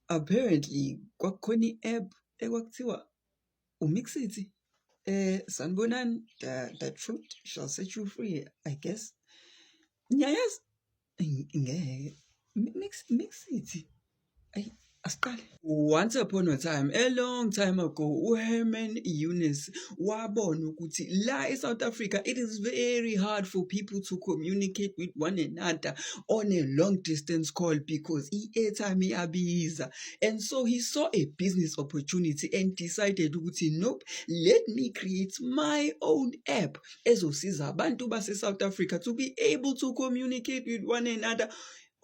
Apparently kwakukhona i-app ekwakuthiwa uMixit. Sanibonani, the truth shall set you free, I guess. Ngiyayazi ngeke Mixit. Ay, asiqale. Once upon a time, a long time ago, uHerman Eunice wabona ukuthi la eSouth Africa it is very hard for people to communicate with one another on a long distance call because i-airtime iyabiza. And so he saw a business opportunity and decided ukuthi nope, let me create my own app ezosiza abantu base-South Africa to be able to communicate with one another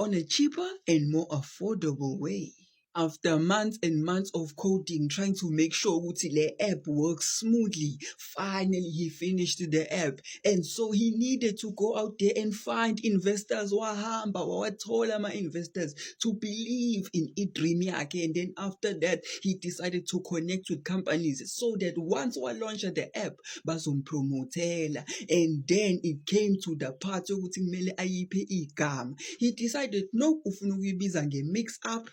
on a cheaper and more affordable way. After months and months of coding, trying to make sure ukuthi the app works smoothly, finally he finished the app. And so he needed to go out there and find investors, wawathola ama-investors to believe in i-dream yakhe. And then after that, he decided to connect with companies so that once we launch the app, bazompromotela. And then it came to the part ukuthi kumele ayiphe igama. He decided, no, ufuna ukuyibiza nge-mix up.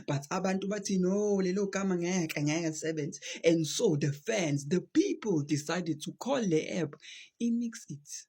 But abantu bathi no, lelo gama ngeke lisebenze. And so the fans, the people decided to call the app iMixit.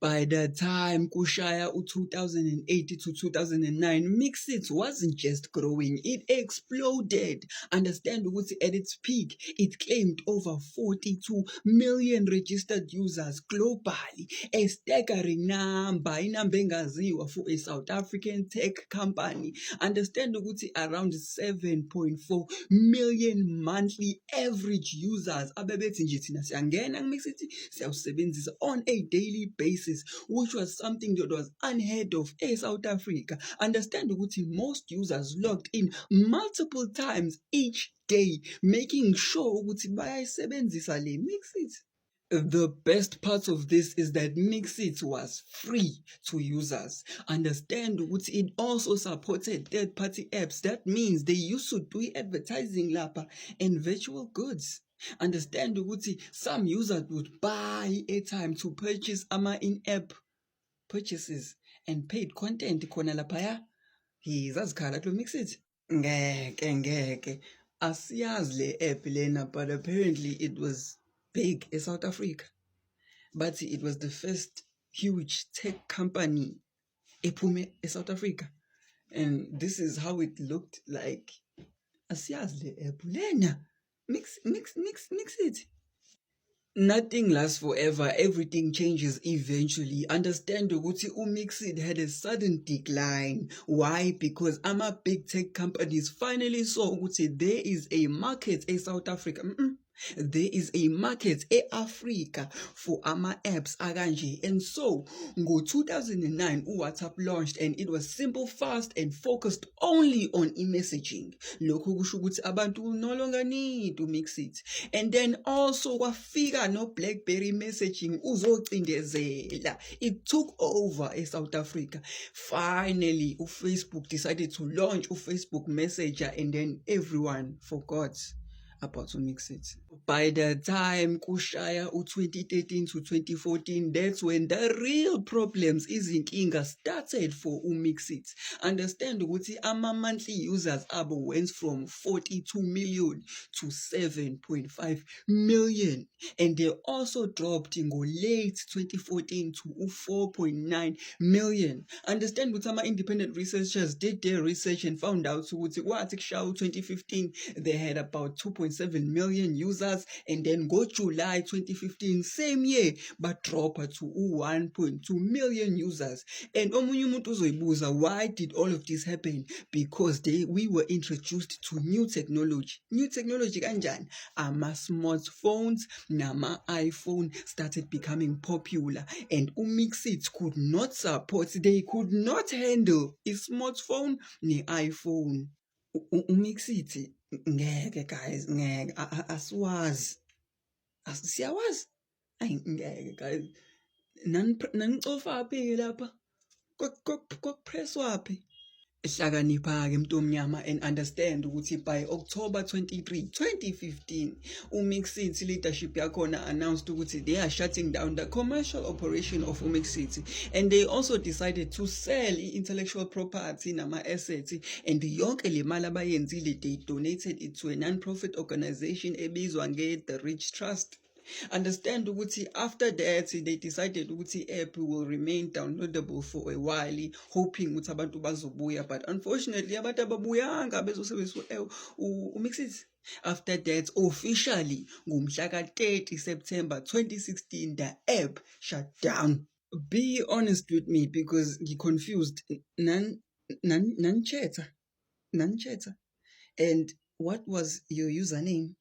By the time kushaya 2008 to 2009, Mixit wasn't just growing, it exploded. Understand ukuthi at its peak, it claimed over 42 million registered users globally, a staggering number, inamba engaziwa for a South African tech company. Understand ukuthi around 7.4 million monthly average users abebethi nje thina siyangena kuMixit siyawusebenzisa on a daily basis, which was something that was unheard of in South Africa. Understand ukuthi most users logged in multiple times each day, making sure ukuthi bayayisebenzisa le Mixit. The best part of this is that Mixit was free to users. Understand ukuthi it also supported third-party apps. That means they used to do advertising lapha and virtual goods. Understand ukuthi some users would buy airtime to purchase in-app purchases and paid content khona laphaya. Zazikhala kulo Mixit. Ngeke asiyazi le app lena, but apparently it was big in South Africa. But it was the first huge tech company ephume in South Africa. And this is how it looked like. Asiyazi le app lena. Mixit. Nothing lasts forever, everything changes eventually. Understand ukuthi uMixit had a sudden decline. Why? Because big tech companies finally saw ukuthi there is a market in South Africa. There is a market e-Africa for apps akanje. And so, ngo-2009, WhatsApp launched and it was simple, fast, and focused only on e-messaging. Lokhu kusho ukuthi abantu will no longer need to Mixit. And then also kwafika no BlackBerry messaging uzocindezela. It took over in South Africa. Finally, Facebook decided to launch Facebook Messenger and then everyone forgot about Mixit. By the time kushaya 2013 to 2014, that's when the real problems izinkinga started for Mixit. Understand ukuthi monthly users abo went from 42 million to 7.5 million, and they also dropped in late 2014 to 4.9 million. Understand ukuthi independent researchers did their research and found out ukuthi kwathi kushaya 2015 they had about 2.7 million users, and then go July 2015, same year, but drop to 1.2 million users. And omunye umuntu uzoyibuza, why did all of this happen? Because we were introduced to new technology. New technology kanjani? Smartphones nama iPhone started becoming popular, and Mixit could not support, they could not handle a smartphone ne iPhone. Mixit ngeke guys, ngeke asiwazi, siyawazi, ayi ngeke guys. Nanicofa phi lapha? Kokupress waphi? hlakanipha-ke mntomnyama and understand ukuthi by October 23, 2015, uMixit leadership yakhona announced ukuthi they are shutting down the commercial operation of uMixit, and they also decided to sell intellectual property nama-assets, and yonke le mali abayenzile they donated it to a non-profit organization ebizwa nge-The Rich Trust. Understand ukuthi after that they decided ukuthi app will remain downloadable for a while, hoping ukuthi abantu bazobuya, but unfortunately abantu ababuyanga bezosebenzisa uMixit. After that, officially ngumhla ka-30 September 2016, the app shut down. Be honest with me because you're confused. Nanchetha. And what was your username?